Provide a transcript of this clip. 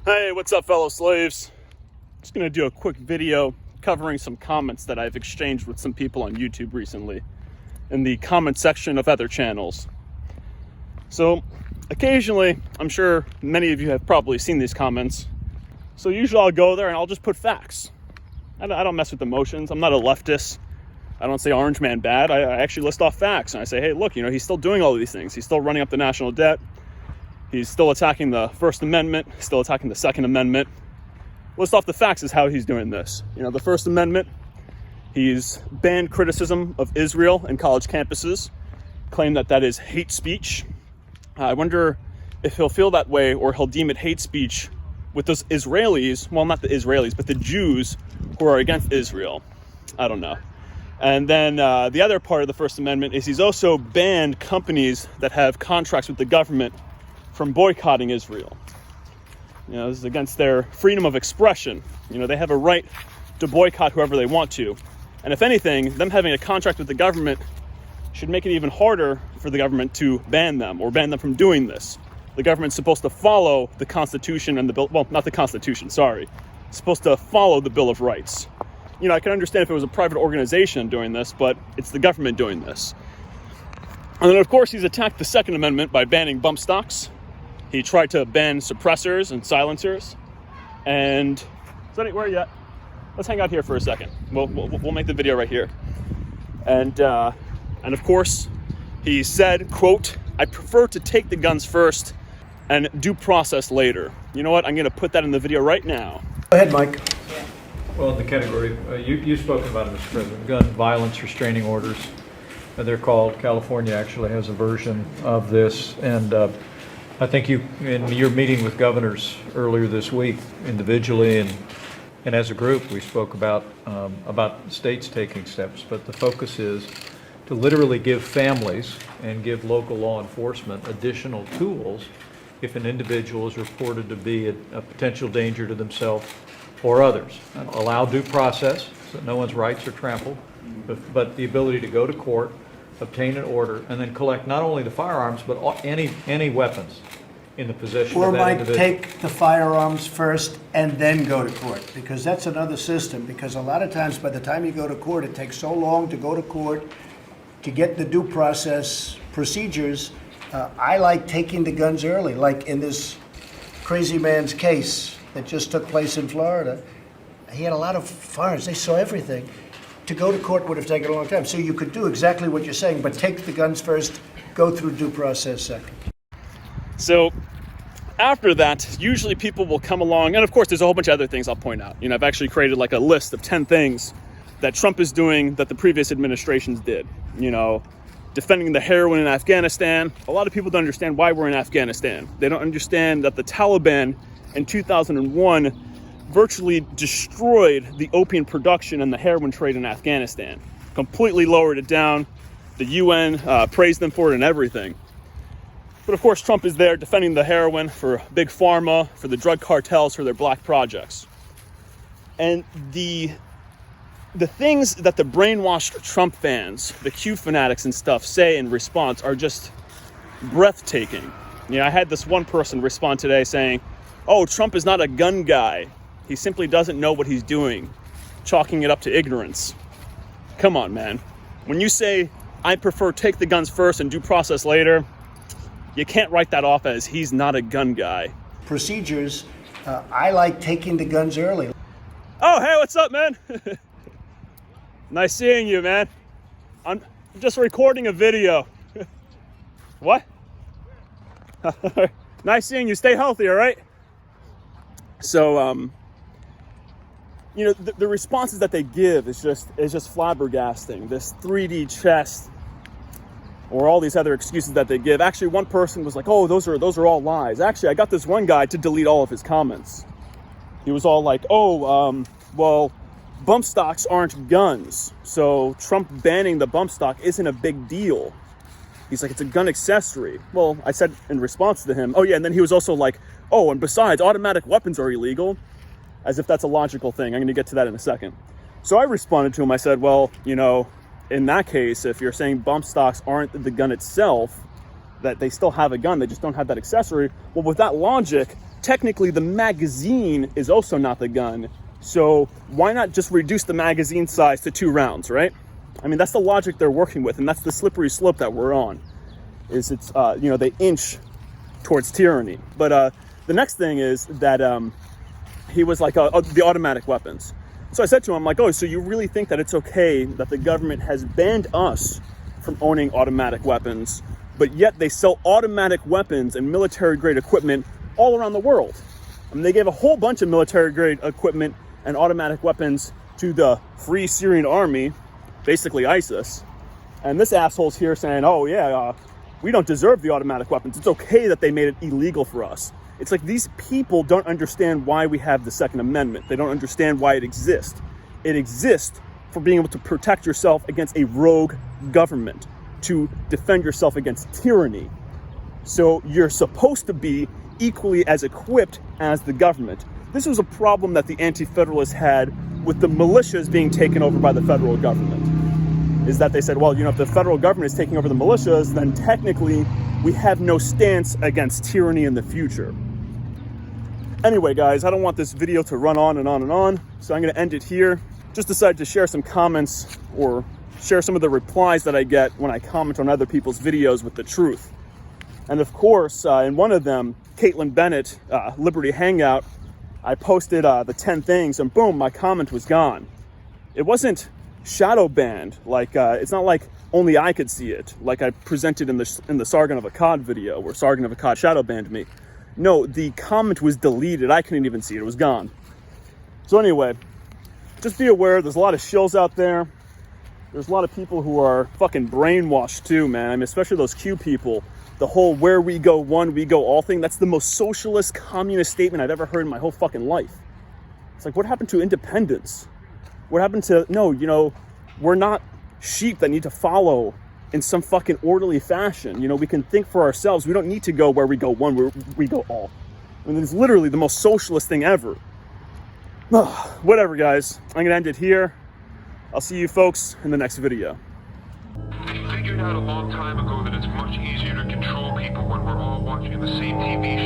Hey, what's up, fellow slaves? Just gonna do a quick video covering some comments that I've exchanged with some people on YouTube recently in the comment section of other channels. So occasionally, I'm sure many of you have probably seen these comments. So usually I'll go there and I'll just put facts. I don't mess with emotions. I'm not a leftist. I don't say Orange Man bad. I actually list off facts and I say, hey, look, he's still doing all of these things. He's still running up the national debt. He's still attacking the First Amendment, still attacking the Second Amendment. List off the facts is how he's doing this. The First Amendment, he's banned criticism of Israel in college campuses, claimed that is hate speech. I wonder if he'll feel that way or he'll deem it hate speech with those Israelis, well, not the Israelis, but the Jews who are against Israel. I don't know. And then the other part of the First Amendment is he's also banned companies that have contracts with the government from boycotting Israel. This is against their freedom of expression. They have a right to boycott whoever they want to. And if anything, them having a contract with the government should make it even harder for the government to ban them or ban them from doing this. The government's supposed to follow the Constitution and the Bill, well, not the Constitution, sorry. It's supposed to follow the Bill of Rights. I can understand if it was a private organization doing this, but it's the government doing this. And then, of course, he's attacked the Second Amendment by banning bump stocks. He tried to ban suppressors and silencers. And, where are you at? Let's hang out here for a second. We'll make the video right here. And of course, he said, quote, I prefer to take the guns first and due process later. You know what? I'm going to put that in the video right now. Go ahead, Mike. Well, in the category, you've spoken about it, Mr. President, gun violence restraining orders. They're called. California actually has a version of this. And I think in your meeting with governors earlier this week, individually and as a group, we spoke about states taking steps. But the focus is to literally give families and give local law enforcement additional tools if an individual is reported to be a potential danger to themselves or others. Allow due process so that no one's rights are trampled, but the ability to go to court, obtain an order, and then collect not only the firearms, but any weapons in the possession Or of that might individual. take the firearms first and then go to court, because that's another system. Because a lot of times, by the time you go to court, it takes so long to go to court to get the due process procedures. I like taking the guns early, like in this crazy man's case that just took place in Florida. He had a lot of firearms. They saw everything. To go to court would have taken a long time. So you could do exactly what you're saying, but take the guns first, go through due process second. So after that, usually people will come along, and of course there's a whole bunch of other things I'll point out. I've actually created like a list of 10 things that Trump is doing that the previous administrations did. Defending the heroin in Afghanistan. A lot of people don't understand why we're in Afghanistan. They don't understand that the Taliban in 2001 virtually destroyed the opium production and the heroin trade in Afghanistan. Completely lowered it down. The UN praised them for it and everything. But of course, Trump is there defending the heroin for Big Pharma, for the drug cartels, for their black projects. And the things that the brainwashed Trump fans, the Q fanatics and stuff, say in response are just breathtaking. I had this one person respond today saying, oh, Trump is not a gun guy. He simply doesn't know what he's doing, chalking it up to ignorance. Come on, man. When you say, I prefer take the guns first and due process later, you can't write that off as he's not a gun guy. Procedures, I like taking the guns early. Oh, hey, what's up, man? Nice seeing you, man. I'm just recording a video. What? Nice seeing you. Stay healthy, all right? So, the responses that they give is just flabbergasting. This 3D chess, or all these other excuses that they give. Actually, one person was like, "Oh, those are all lies." Actually, I got this one guy to delete all of his comments. He was all like, "Oh, well, bump stocks aren't guns, so Trump banning the bump stock isn't a big deal." He's like, "It's a gun accessory." Well, I said in response to him, "Oh yeah," and then he was also like, "Oh, and besides, automatic weapons are illegal," as if that's a logical thing. I'm going to get to that in a second. So I responded to him. I said, well, in that case, if you're saying bump stocks aren't the gun itself, that they still have a gun, they just don't have that accessory, well, with that logic, technically the magazine is also not the gun. So why not just reduce the magazine size to 2 rounds, right? I mean, that's the logic they're working with, and that's the slippery slope that we're on. Is it's you know, they inch towards tyranny. But the next thing is that he was like the automatic weapons. So I said to him, like, oh, so you really think that it's okay that the government has banned us from owning automatic weapons, but yet they sell automatic weapons and military-grade equipment all around the world? I mean, they gave a whole bunch of military-grade equipment and automatic weapons to the Free Syrian Army, basically ISIS. And this asshole's here saying, oh, yeah, we don't deserve the automatic weapons. It's okay that they made it illegal for us. It's like these people don't understand why we have the Second Amendment. They don't understand why it exists. It exists for being able to protect yourself against a rogue government, to defend yourself against tyranny. So you're supposed to be equally as equipped as the government. This was a problem that the Anti-Federalists had with the militias being taken over by the federal government, is that they said, well, you know, if the federal government is taking over the militias, then technically we have no stance against tyranny in the future. Anyway, guys, I don't want this video to run on and on and on, so I'm going to end it here. Just decided to share some comments or share some of the replies that I get when I comment on other people's videos with the truth. And of course, in one of them, Caitlin Bennett, Liberty Hangout, I posted the 10 things, and boom, my comment was gone. It wasn't shadow banned, like it's not like only I could see it, like I presented in the Sargon of Akkad video, where Sargon of Akkad shadow banned me. No, the comment was deleted. I couldn't even see it. It was gone. So anyway, just be aware, there's a lot of shills out there. There's a lot of people who are fucking brainwashed too, man. I mean, especially those Q people. The whole where we go one, we go all thing, that's the most socialist, communist statement I've ever heard in my whole fucking life. It's like, what happened to independence? What happened to, no, you know, we're not sheep that need to follow in some fucking orderly fashion. You know, we can think for ourselves. We don't need to go where we go one, where we go all. I mean, it's literally the most socialist thing ever. Whatever, guys. I'm gonna end it here. I'll see you folks in the next video. We figured out a long time ago that it's much easier to control people when we're all watching the same TV